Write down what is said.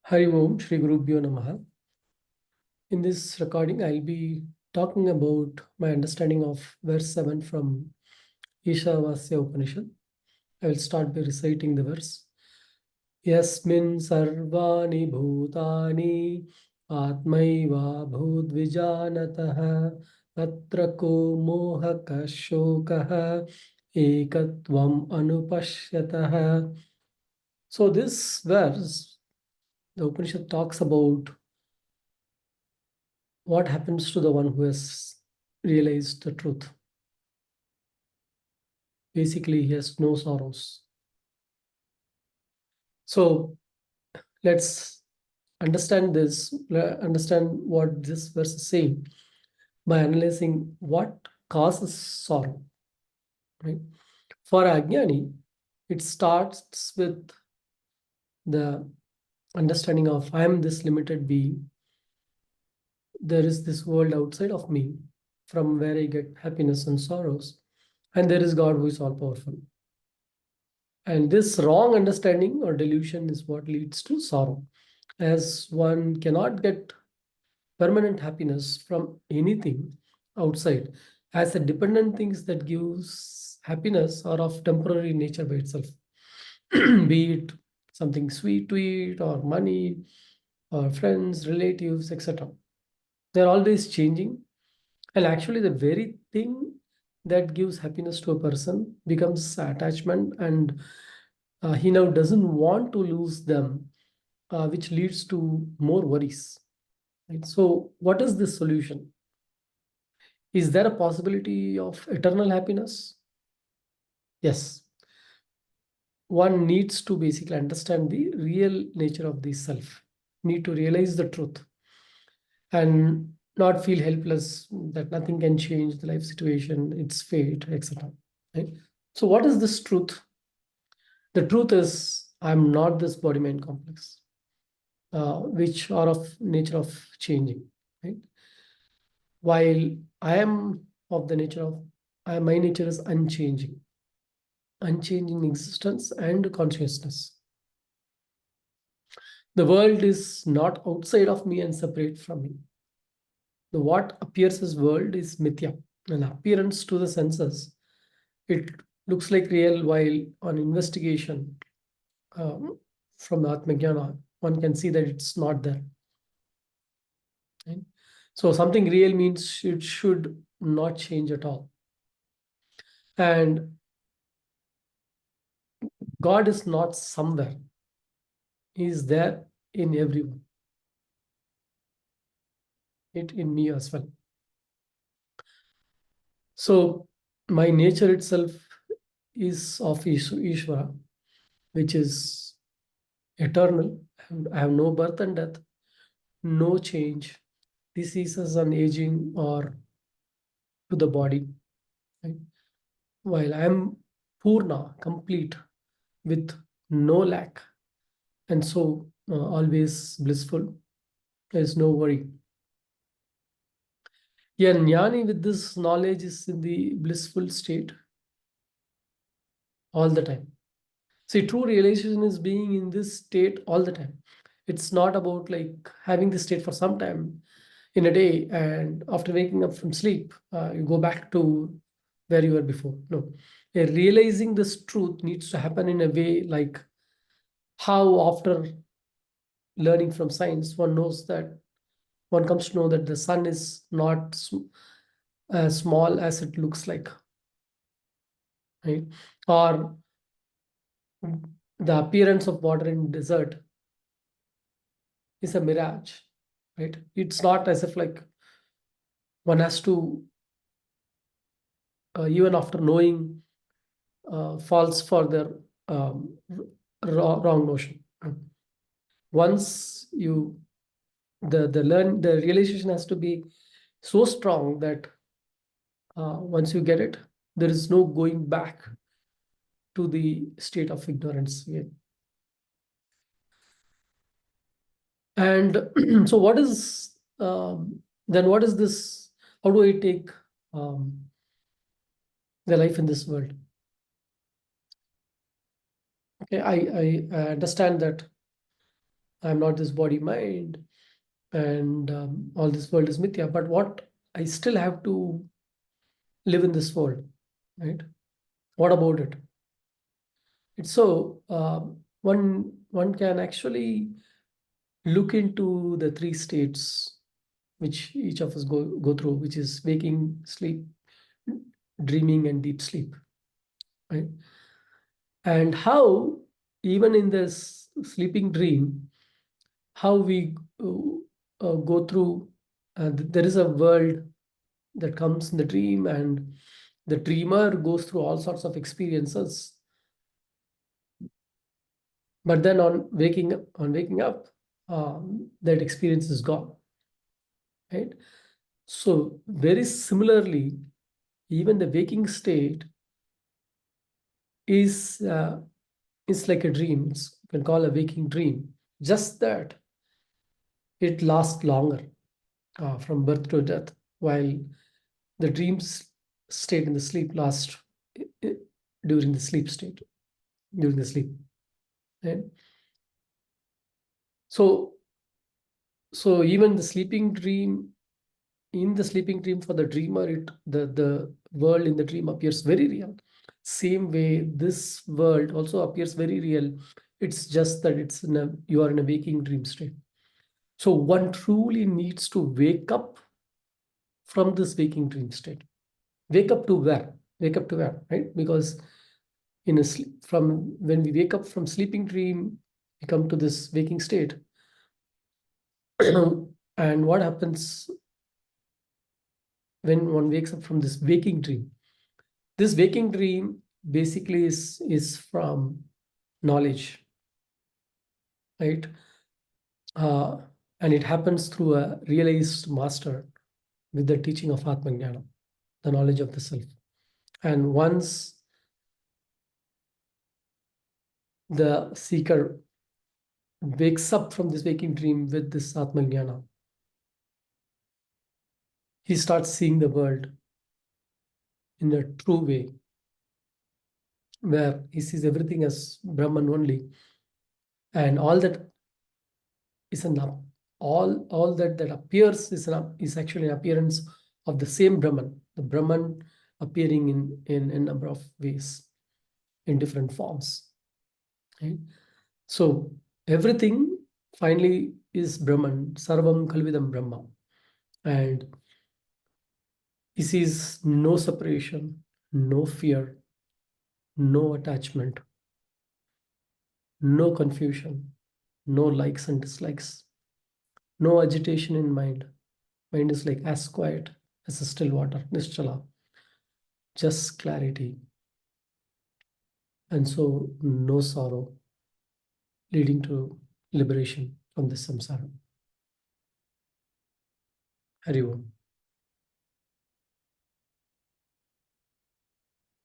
Hari Om Shri Gurubhyo Namaha. In this recording, I'll be talking about my understanding of verse 7 from Ishavasya Upanishad. I will start by reciting the verse. Yasmin sarvani bhutani atmaiva bhudvijanataha tatra ko mohaka shokaha ekatvam anupashyataha. So this verse, the Upanishad talks about what happens to the one who has realized the truth. Basically, he has no sorrows. So let's understand what this verse is saying by analyzing what causes sorrow. Right? For Ajnani, it starts with the understanding of I am this limited being. There is this world outside of me from where I get happiness and sorrows. And there is God who is all powerful. And this wrong understanding or delusion is what leads to sorrow, as one cannot get permanent happiness from anything outside, as the dependent things that gives happiness are of temporary nature by itself, be it something sweet to eat or money or friends, relatives, etc. They're always changing. And actually, the very thing that gives happiness to a person becomes attachment, and he now doesn't want to lose them, which leads to more worries. Right? So, what is the solution? Is there a possibility of eternal happiness? Yes. One needs to basically understand the real nature of the self, need to realize the truth, and not feel helpless that nothing can change the life situation, its fate, etc. Right? So, what is this truth? The truth is, I'm not this body mind complex, which are of nature of changing. Right? While I am of the nature of, my nature is unchanging, unchanging existence and consciousness. The world is not outside of me and separate from me. The what appears as world is mithya, an appearance to the senses. It looks like real, while on investigation from the Atmajyoti, one can see that it's not there. Right? So something real means it should not change at all. And God is not somewhere. He is there in everyone. It in me as well. So my nature itself is of Ishvara, which is eternal. I have no birth and death, no change, diseases and aging or to the body. Right? While I am Purna, complete, with no lack, and so always blissful. There is no worry. Yeah, jnani with this knowledge is in the blissful state all the time. See, true realization is being in this state all the time. It's not about like having this state for some time in a day, and after waking up from sleep, you go back to where you were before. No, realizing this truth needs to happen in a way like how after learning from science, one knows that one comes to know that the sun is not as small as it looks like, right? Or the appearance of water in desert is a mirage, right? It's not as if like one has to, even after knowing, falls for their wrong notion. Once you, the realization has to be so strong that once you get it, there is no going back to the state of ignorance again. And so what is then what is this? How do I take the life in this world? Okay, I understand that I'm not this body mind, and all this world is mithya. But what, I still have to live in this world, right? What about it? It's so one can actually look into the three states which each of us go through, which is waking, sleep, dreaming, and deep sleep, right? And how, even in this sleeping dream, how we go through, there is a world that comes in the dream, and the dreamer goes through all sorts of experiences. But then on waking up, that experience is gone, right? So very similarly, even the waking state is like a dream. It's, you can call a waking dream. Just that it lasts longer, from birth to death, while the dreams state in the sleep last uh, during the sleep state, during the sleep. Right? So, so even the sleeping dream, in the sleeping dream for the dreamer, the world in the dream appears very real. Same way, this world also appears very real. It's just that you are in a waking dream state. So one truly needs to wake up from this waking dream state. Wake up to where? Wake up to where, right? Because from when we wake up from sleeping dream, we come to this waking state. And what happens when one wakes up from this waking dream? This waking dream basically is from knowledge, right? Uh, and it happens through a realized master with the teaching of Atmajnana, the knowledge of the self. And once the seeker wakes up from this waking dream with this Atmajnana, he starts seeing the world in a true way, where he sees everything as Brahman only, and all that is an all that appears is actually an appearance of the same Brahman, the Brahman appearing in a number of ways, in different forms. Right? So everything finally is Brahman, sarvam kaluvidam brahma, and he sees no separation, no fear, no attachment, no confusion, no likes and dislikes, no agitation in mind. Mind is like as quiet as a still water, nischala, just clarity. And so no sorrow, leading to liberation from this samsara. Hari Om.